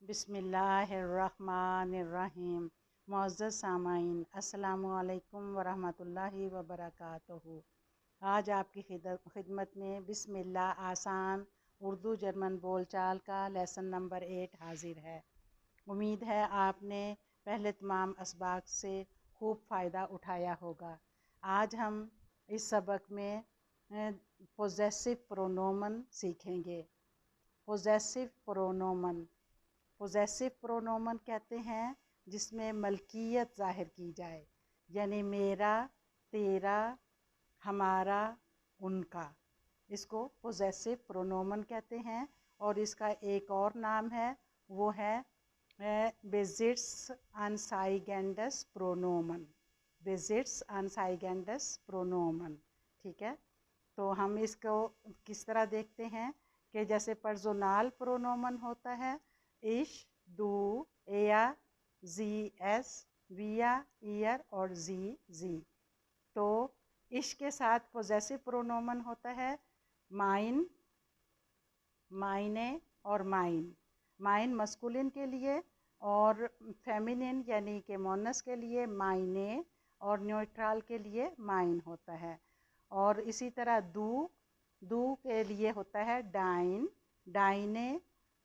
बिस्मिल्लाहिर्रहमानिर्रहीम। मुअज़्ज़ज़ सामाईन, अस्सलामुअलैकुम वरहमतुल्लाहि वबरकातुहू। आज आपकी खिदमत में बिस्मिल्लाह आसान उर्दू जर्मन बोलचाल का लेसन नंबर 8 हाजिर है। उम्मीद है आपने पहले तमाम असबाक से खूब फ़ायदा उठाया होगा। आज हम इस सबक में पोजेसिव प्रोनोमन सीखेंगे। पोजेसिव प्रोनोमन, पोजेसिव प्रोनोमन कहते हैं जिसमें मलकियत ज़ाहिर की जाए, यानी मेरा, तेरा, हमारा, उनका। इसको पोजेसिव प्रोनोमन कहते हैं। और इसका एक और नाम है, वो है बेसिट्स अनसाइगेंडस प्रोनोमन। बेसिट्स अनसाइगेंडस प्रोनोमन। ठीक है, तो हम इसको किस तरह देखते हैं कि जैसे पर्सोनल प्रोनोमन होता है, इश, दू, एया, जी, एस, विया, ईयर और जी। तो इश के साथ पोजेसिव प्रोनोमन होता है माइन, माइने और माइन। माइन मस्कुलिन के लिए और फेमिनिन यानी कि मोनस के लिए माइने और न्यूट्रल के लिए माइन होता है। और इसी तरह दू के लिए होता है डाइन, डाइने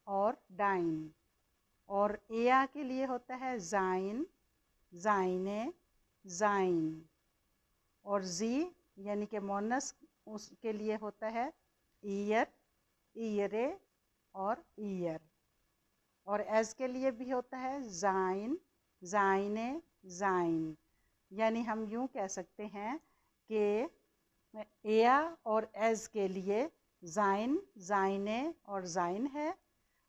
और डाइन। और एया के लिए होता है जाइन, जाइने, जाइन। और जी यानी कि मोनस उसके लिए होता है ईयर, ईयरे और ईयर। और एज के लिए भी होता है जाइन, जाइने, जाइन। यानी हम यूँ कह सकते हैं कि एया और एज के लिए जाइन, जाइने और जाइन है,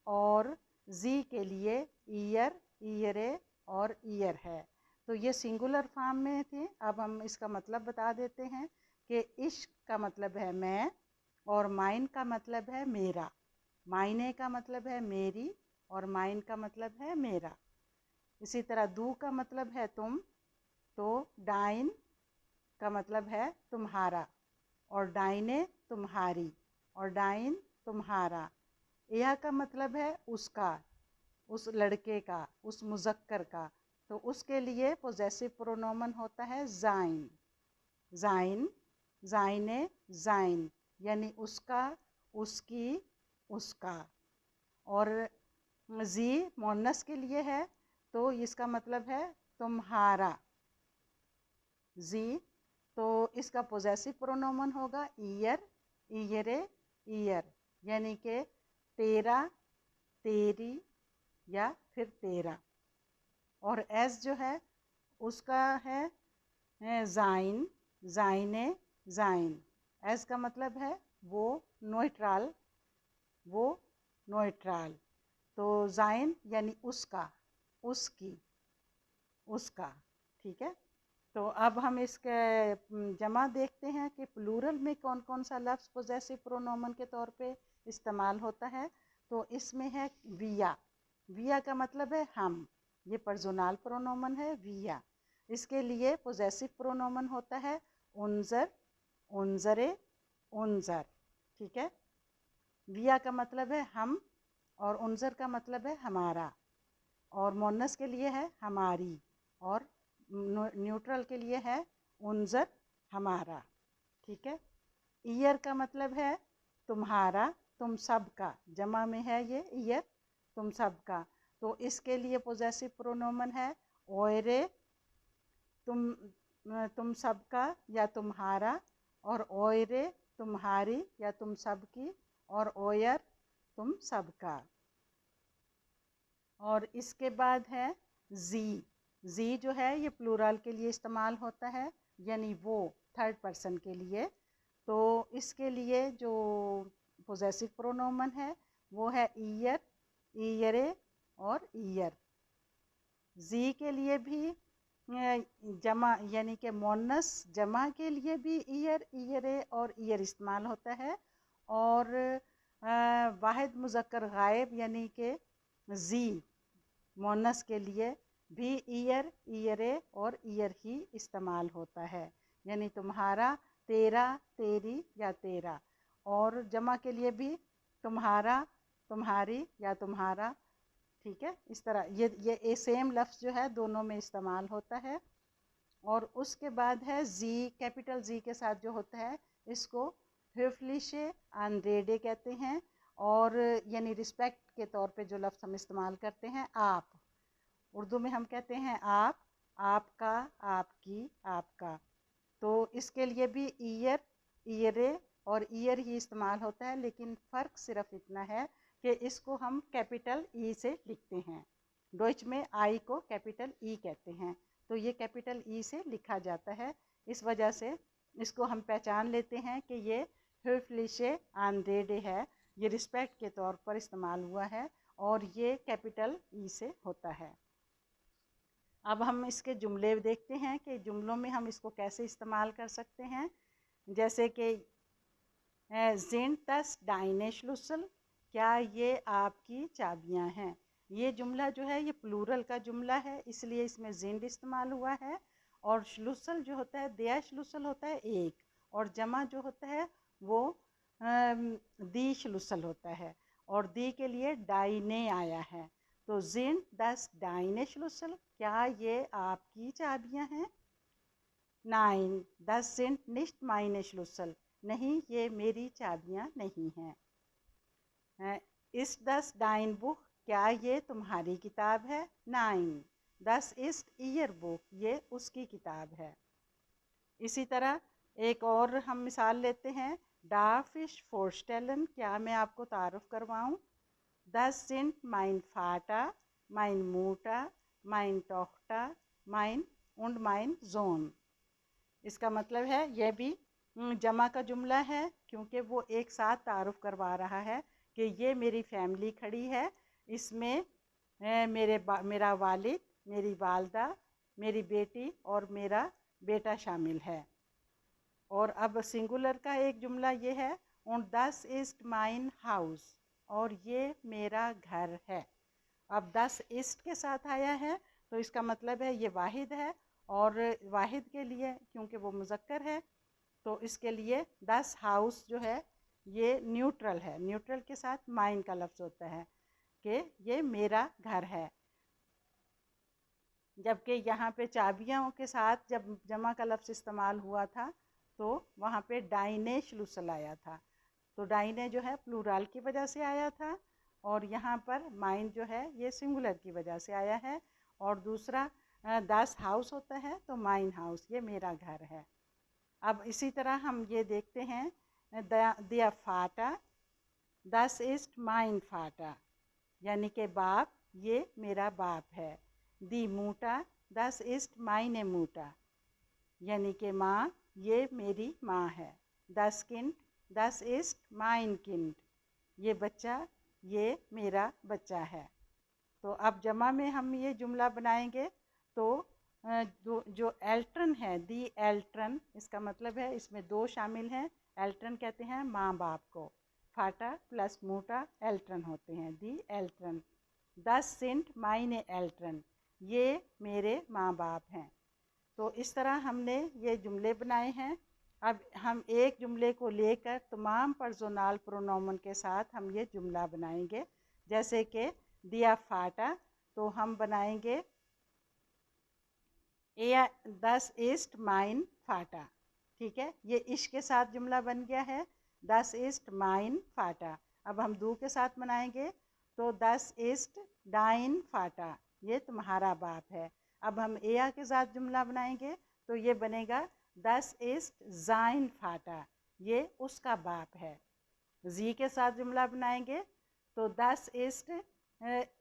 और जी के लिए ईयर, ईयरे और ईयर है। तो ये सिंगुलर फॉर्म में थे। अब हम इसका मतलब बता देते हैं कि इश्क का मतलब है मैं, और माइन का मतलब है मेरा। मायने का मतलब है मेरी, और माइन का मतलब है मेरा। इसी तरह दू का मतलब है तुम, तो डाइन का मतलब है तुम्हारा, और डाइने तुम्हारी, और डाइन तुम्हारा। यह का मतलब है उसका, उस लड़के का, उस मुज़क्कर का। तो उसके लिए पोजेसिव प्रोनोमन होता है जाइन, जाइन, जाइने, जाइन। यानी उसका, उसकी, उसका। और जी मोनस के लिए है, तो इसका मतलब है तुम्हारा, जी। तो इसका पोजेसिव प्रोनोमन होगा ईयर, ईयरे, ईयर। यानी कि तेरा, तेरी या फिर तेरा। और एस जो है उसका है जाइन, जाइने, जाइन। एस का मतलब है वो, न्यूट्रल, वो, न्यूट्रल। तो जाइन यानी उसका, उसकी, उसका। ठीक है, तो अब हम इसके जमा देखते हैं कि प्लूरल में कौन कौन सा लफ्ज़ पोजेसिव प्रोनोमन के तौर पे इस्तेमाल होता है। तो इसमें है विया। विया का मतलब है हम, ये पर्सोनल प्रोनोमन है विया। इसके लिए पोजेसिव प्रोनोमन होता है उनजर, उनजरे, उनजर। ठीक है, विया का मतलब है हम, और उनजर का मतलब है हमारा। और मोनस के लिए है हमारी, और न्यूट्रल के लिए है उनजर, हमारा। ठीक है, ईयर का मतलब है तुम्हारा, तुम सब का। जमा में है ये ईयर, तुम सब का। तो इसके लिए पोजेसिव प्रोनोमन है ओयरे, तुम सबका या तुम्हारा, और ओयरे तुम्हारी या तुम सबकी, और ओयर तुम सबका। और इसके बाद है जी। जी जो है ये प्लूरल के लिए इस्तेमाल होता है, यानी वो, थर्ड पर्सन के लिए। तो इसके लिए जो पोजेसिव प्रोनोमन है वो है ईयर, ईयरे और ईयर। जी के लिए भी जमा यानी कि मोनस जमा के लिए भी ईयर, ईयरे और ईयर इस्तेमाल होता है। और वाहिद मुज़क्कर गायब यानी कि जी मोनस के लिए भी ईयर, ईयरे और ईयर ही इस्तेमाल होता है। यानी तुम्हारा, तेरा, तेरी या तेरा। और जमा के लिए भी तुम्हारा, तुम्हारी या तुम्हारा। ठीक है, इस तरह ये सेम लफ्ज़ जो है दोनों में इस्तेमाल होता है। और उसके बाद है जी, कैपिटल जी के साथ जो होता है इसको höfliche Anrede कहते हैं। और यानी रिस्पेक्ट के तौर पे जो लफ्ज़ हम इस्तेमाल करते हैं आप, उर्दू में हम कहते हैं आप, आपका, आपकी, आपका। तो इसके लिए भी ईयर, ईयरे और ईयर ही इस्तेमाल होता है, लेकिन फ़र्क सिर्फ इतना है कि इसको हम कैपिटल ई से लिखते हैं। डॉइच में आई को कैपिटल ई कहते हैं, तो ये कैपिटल ई से लिखा जाता है। इस वजह से इसको हम पहचान लेते हैं कि ये höfliche Anrede है, ये रिस्पेक्ट के तौर पर इस्तेमाल हुआ है और ये कैपिटल ई से होता है। अब हम इसके जुमले देखते हैं कि जुमलों में हम इसको कैसे इस्तेमाल कर सकते हैं। जैसे कि sind das deine Schlüssel, क्या ये आपकी चाबियां हैं। ये जुमला जो है ये प्लूरल का जुमला है, इसलिए इसमें sind इस्तेमाल हुआ है। और Schlüssel जो होता है, der Schlüssel होता है एक, और जमा जो होता है वो die Schlüssel होता है, और दी के लिए deine आया है। तो sind das deine Schlüssel, क्या ये आपकी चाबियां हैं। Nein, das sind nicht meine Schlüssel, नहीं ये मेरी चाबियां नहीं हैं। Ist das dein Buch, क्या ये तुम्हारी किताब है। Nein, das ist ihr Buch, ये उसकी किताब है। इसी तरह एक और हम मिसाल लेते हैं, Darf ich vorstellen, क्या मैं आपको तारुफ करवाऊँ। Das sind mein Vater, mein Mutter, mein Tochter, mein und mein Sohn। इसका मतलब है यह भी जमा का जुमला है, क्योंकि वो एक साथ तारुफ करवा रहा है कि ये मेरी फैमिली खड़ी है, इसमें मेरा वालिद, मेरी वालदा, मेरी बेटी और मेरा बेटा शामिल है। और अब सिंगुलर का एक जुमला ये है, und das ist mein Haus, और ये मेरा घर है। अब das ist के साथ आया है तो इसका मतलब है ये वाहिद है, और वाहिद के लिए क्योंकि वो मुज़क्कर है तो इसके लिए das हाउस जो है ये न्यूट्रल है, न्यूट्रल के साथ माइन का लफ्ज़ होता है कि ये मेरा घर है। जबकि यहाँ पे चाबियों के साथ जब जमा का लफ्ज़ इस्तेमाल हुआ था तो वहाँ पे डाइने शुलूसल आया था, तो डाइने जो है प्लूरल की वजह से आया था, और यहाँ पर माइन जो है ये सिंगुलर की वजह से आया है। और दूसरा दास हाउस होता है तो माइन हाउस, ये मेरा घर है। अब इसी तरह हम ये देखते हैं, दिया फाटा, दस इस्ट माइन फाटा, यानी कि बाप, ये मेरा बाप है। दी मूटा, दस इस्ट माइने मूटा, यानी कि माँ, ये मेरी माँ है। दस किंड, दस इस्ट माइन किंड, ये बच्चा, ये मेरा बच्चा है। तो अब जमा में हम ये जुमला बनाएंगे तो जो एल्ट्रन है, दी एल्ट्रन, इसका मतलब है इसमें दो शामिल हैं। एल्ट्रन कहते हैं माँ बाप को, फाटा प्लस मोटा एल्ट्रन होते हैं, दी एल्ट्रन। दस सिंट माइने एल्ट्रन, ये मेरे माँ बाप हैं। तो इस तरह हमने ये जुमले बनाए हैं। अब हम एक जुमले को लेकर तमाम पर्सोनल प्रोनोमन के साथ हम ये जुमला बनाएंगे। जैसे कि दिया फाटा, तो हम बनाएंगे ए दस ईस्ट माइन फाटा, ठीक है, ये इश के साथ जुमला बन गया है, दस ईस्ट माइन फाटा। अब हम दू के साथ बनाएंगे तो दस ईस्ट डाइन फाटा, ये तुम्हारा बाप है। अब हम एया के साथ जुमला बनाएंगे तो ये बनेगा दस ईस्ट जाइन फाटा, ये उसका बाप है। जी के साथ जुमला बनाएंगे तो दस ईस्ट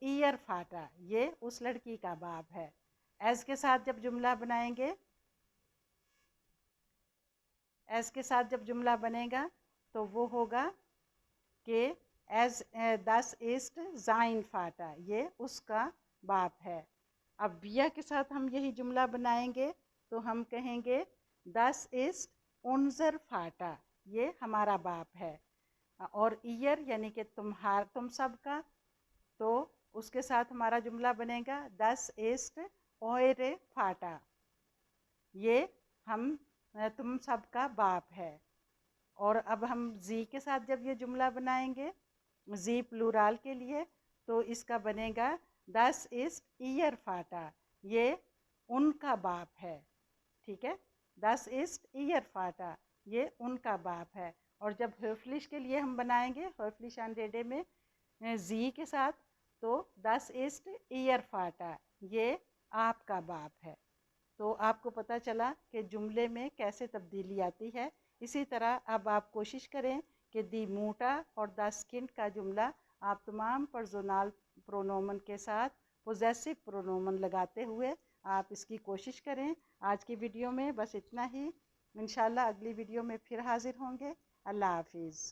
ईयर फाटा, ये उस लड़की का बाप है। एज के साथ जब जुमला बनाएंगे, एज के साथ जब जुमला बनेगा तो वो होगा कि एज दस ईस्ट जाइन फाटा, ये उसका बाप है। अब बिया के साथ हम यही जुमला बनाएंगे तो हम कहेंगे दस ईस्ट उनजर फाटा, ये हमारा बाप है। और ईयर यानी कि तुम सब का, तो उसके साथ हमारा जुमला बनेगा दस ईस्ट ओरे फाटा, ये तुम सब का बाप है। और अब हम जी के साथ जब ये जुमला बनाएंगे, जी प्लूरल के लिए, तो इसका बनेगा दस इस ईयर फाटा, ये उनका बाप है। ठीक है, दस इस ईयर फाटा, ये उनका बाप है। और जब höflich के लिए हम बनाएंगे höflich Anrede में जी के साथ, तो दस ist ईयर फाटा, ये आपका बाप है। तो आपको पता चला कि जुमले में कैसे तब्दीली आती है। इसी तरह अब आप कोशिश करें कि दी मूटा और द स्किन का जुमला आप तमाम पर्सोनल प्रोनोमन के साथ पोजेसिव प्रोनोमन लगाते हुए आप इसकी कोशिश करें। आज की वीडियो में बस इतना ही। इंशाल्लाह अगली वीडियो में फिर हाजिर होंगे। अल्लाह हाफिज़।